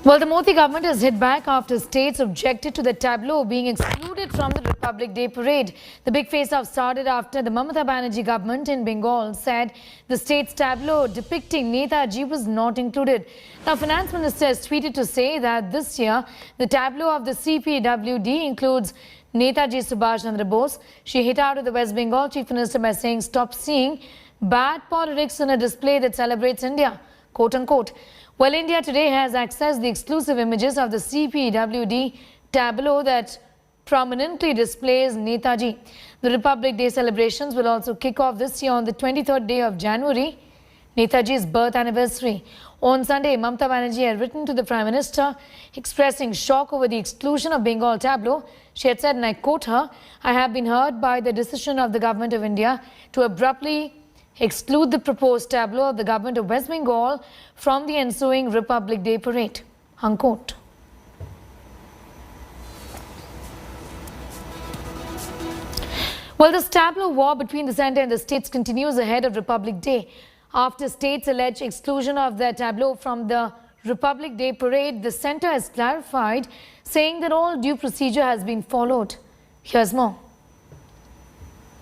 Well, the Modi government has hit back after states objected to the tableau being excluded from the Republic Day parade. The big face-off started after the Mamata Banerjee government in Bengal said the state's tableau depicting Netaji was not included. Now, Finance Minister has tweeted to say that this year the tableau of the CPWD includes Netaji Subhash Chandra Bose. She hit out at the West Bengal Chief Minister by saying, "Stop seeing bad politics in a display that celebrates India," quote unquote. Well, India Today has accessed the exclusive images of the CPWD tableau that prominently displays Netaji. The Republic Day celebrations will also kick off this year on the 23rd day of January, Netaji's birth anniversary. On Sunday, Mamata Banerjee had written to the Prime Minister expressing shock over the exclusion of Bengal tableau. She had said, and I quote her, "I have been hurt by the decision of the Government of India to abruptly exclude the proposed tableau of the government of West Bengal from the ensuing Republic Day parade," unquote. Well, this tableau war between the centre and the states continues ahead of Republic Day. After states allege exclusion of their tableau from the Republic Day parade, the centre has clarified, saying that all due procedure has been followed. Here's more.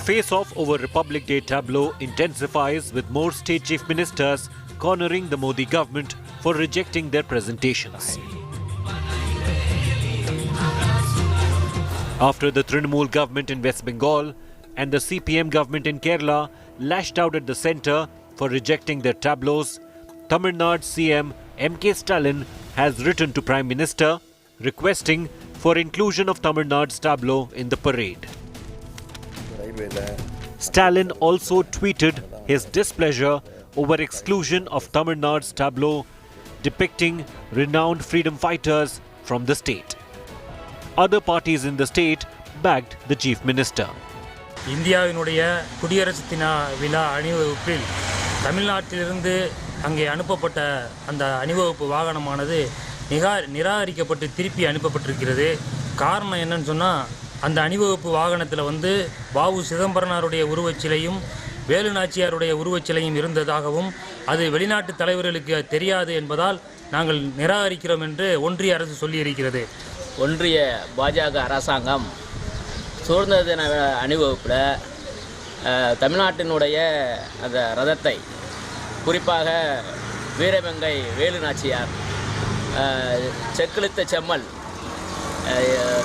Face-off over Republic Day tableau intensifies with more state chief ministers cornering the Modi government for rejecting their presentations. After the Trinamool government in West Bengal and the CPM government in Kerala lashed out at the centre for rejecting their tableaus, Tamil Nadu CM M.K. Stalin has written to Prime Minister requesting for inclusion of Tamil Nadu's tableau in the parade. Stalin also tweeted his displeasure over exclusion of Tamil Nadu's tableau depicting renowned freedom fighters from the state. Other parties in the state backed the chief minister. இந்தியாவினுடைய குடியரசு தின விழா அணிவகுப்பில் தமிழ்நாட்டிலிருந்து அங்கே அனுப்பப்பட்ட அந்த அணிவகுப்பு வாகனமானது நிராகரிக்கப்பட்டு திருப்பி அனுப்பப்பட்டிருக்கிறது. காரணம் என்னன்னு சொன்னா அந்த அணிவகுப்பு வாகனத்தில் வாவு சிதம்பரனாருடைய உருவச்சிலையும் வேலு நாச்சியாருடைய உருவச்சிலையும் இருந்ததாகவும் அது வெளிநாட்டு தலைவர்களுக்கு தெரியாது என்பதால் நாங்கள் நிராகரிக்கிறோம் என்று ஒன்றிய அரசு சொல்லியிருக்கிறது. ஒன்றிய பாஜக அரசாங்கம் சுதந்திர தின அணிவகுப்பில் தமிழ்நாட்டினுடைய அந்த ரதத்தை குறிப்பாக வீரவெங்கை வேலு நாச்சியார் செக்கிழுத்த செம்மல்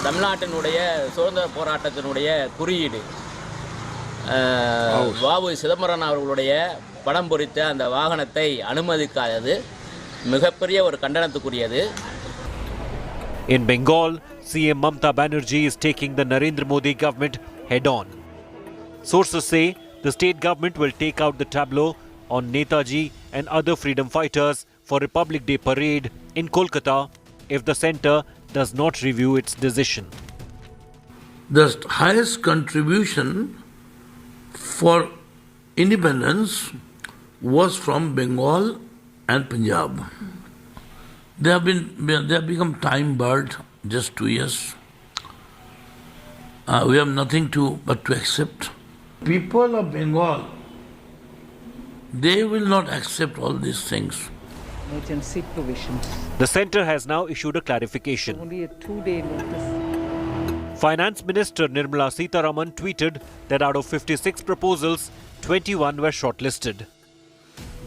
தமிழ்நாட்டினுடைய சுதந்திர போராட்டத்தினுடைய குறியீடு வாவு சிதம்பரம் அவர்களுடைய படம் பொறித்த அந்த வாகனத்தை அனுமதிக்காதது மிகப்பெரிய ஒரு கண்டனத்துக்குரியது. In Bengal, CM Mamata Banerjee is taking the Narendra Modi government head on. Sources say the state government will take out the tableau on Netaji and other freedom fighters for Republic Day parade in Kolkata if the centre does not review its decision. The highest contribution for independence was from Bengal and Punjab. They have become time barred just 2 years. We have nothing but to accept. People of Bengal, they will not accept all these things. Emergency provisions. The centre has now issued a clarification. Only a 2-day notice. Finance Minister Nirmala Sitharaman tweeted that out of 56 proposals, 21 were shortlisted.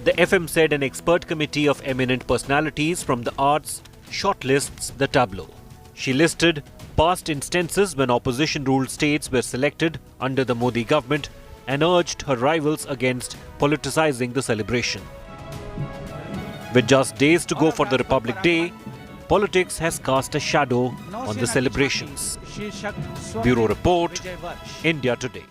The FM said an expert committee of eminent personalities from the arts shortlists the tableau. She listed past instances when opposition-ruled states were selected under the Modi government and urged her rivals against politicizing the celebration. With just days to go for the Republic Day, politics has cast a shadow on the celebrations. Bureau Report, India Today.